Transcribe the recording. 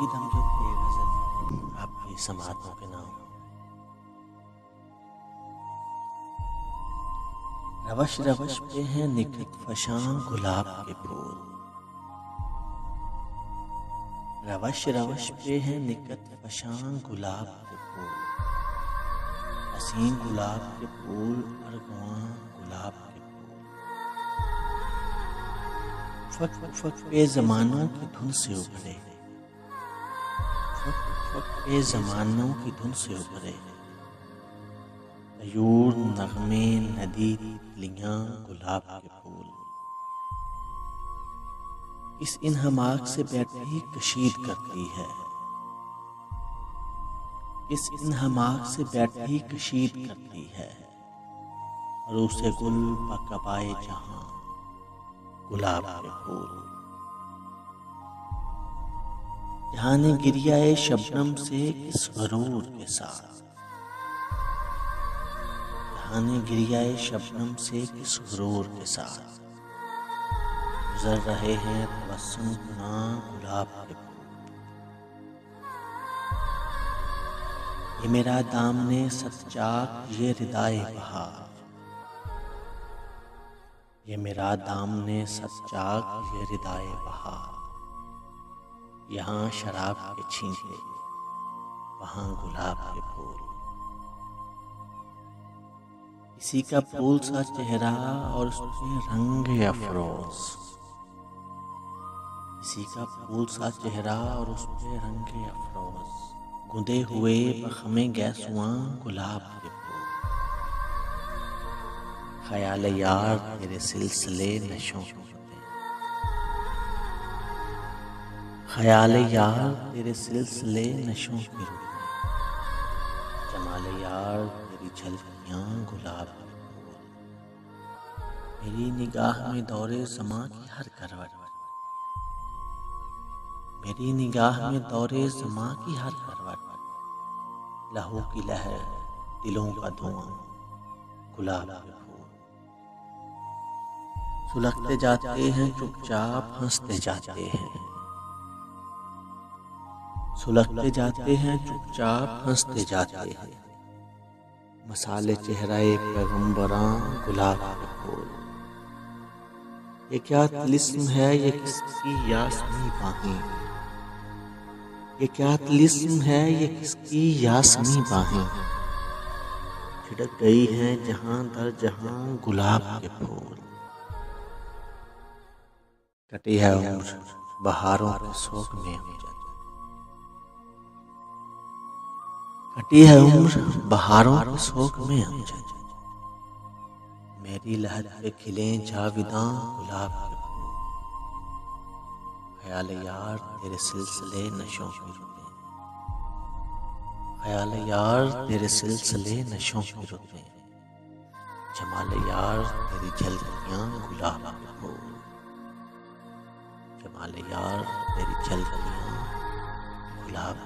अभी दम जो बेगज़र आपकी समातों के नाम। रवश रवश पे हैं निखत फशां गुलाब के फूल। रवश रवश पे हैं निखत फशां गुलाब के फूल। हसीन गुलाब के फूल अरगवां गुलाब के फूल। फक फक पे ज़मानों की धुन से उभरे। फक फक पे ज़मानों की धुन से उभरे। तयूर नगमे नदी तितलियां गुलाब के फूल। इस इन हमाक से बैठी कशीद करती है। इस इन हमाक से बैठी कशीद करती है। और उसे गुल पकबाए जहां गुलाब के फूल। जहां ने गिरियाए शबनम से किस गरूर के साथ। जहां गिरियाए शबनम से किस गुरूर के साथ गुजर रहे हैं तबस्सुम गुना गुलाब के फूल। ये मेरा दामने सच्चाक ये रिदाए बहार। ये मेरा दामने सच्चाक ये रिदाए बहार। यहाँ शराब के छींटे वहाँ गुलाब के फूल। किसी का फूल सा चेहरा और उसमें रंग अफरोज। किसी का फूल सा चेहरा और उसमें रंग अफरोज। गुंदे हुए बखमे गैसुआं गुलाब के फूल। ख्याल यार तेरे सिलसिले नशों के होते। ख्याल यार तेरे सिलसिले नशों के होते। जमाल यार तेरी झलकियां गुलाब के फूल। मेरी निगाह में दौरे समा की हर करवट। मेरी निगाह में दौरे समा की हर करवट। लहू की लहर दिलों का धुआं गुलाब के फूल। सुलगते जाते हैं चुपचाप हंसते जाते हैं। सुलगते जाते हैं चुपचाप हंसते जाते हैं। मसाले चेहराए पैगंबरां गुलाब के फूल। ये क्या तिलिस्म है ये किसकी यासमी बाहें। ये क्या तिलिस्म है ये किसकी यासमी बाहें। छिड़क गई हैं जहां दर जहां गुलाब के फूल। कटी है उम्र बहारों के शौक में अमजद। कटी है उम्र बहारों के शौक में अमजद। मेरी लहर पे खिले जाविदां गुलाब के फूल। ख्याल यार तेरे सिलसिले नशों के रुते। ख्याल यार तेरे सिलसिले नशों के रुते। जमाल यार तेरी झलकियां गुलाब के फूल। जमाल यार तेरी झलकियां गुलाब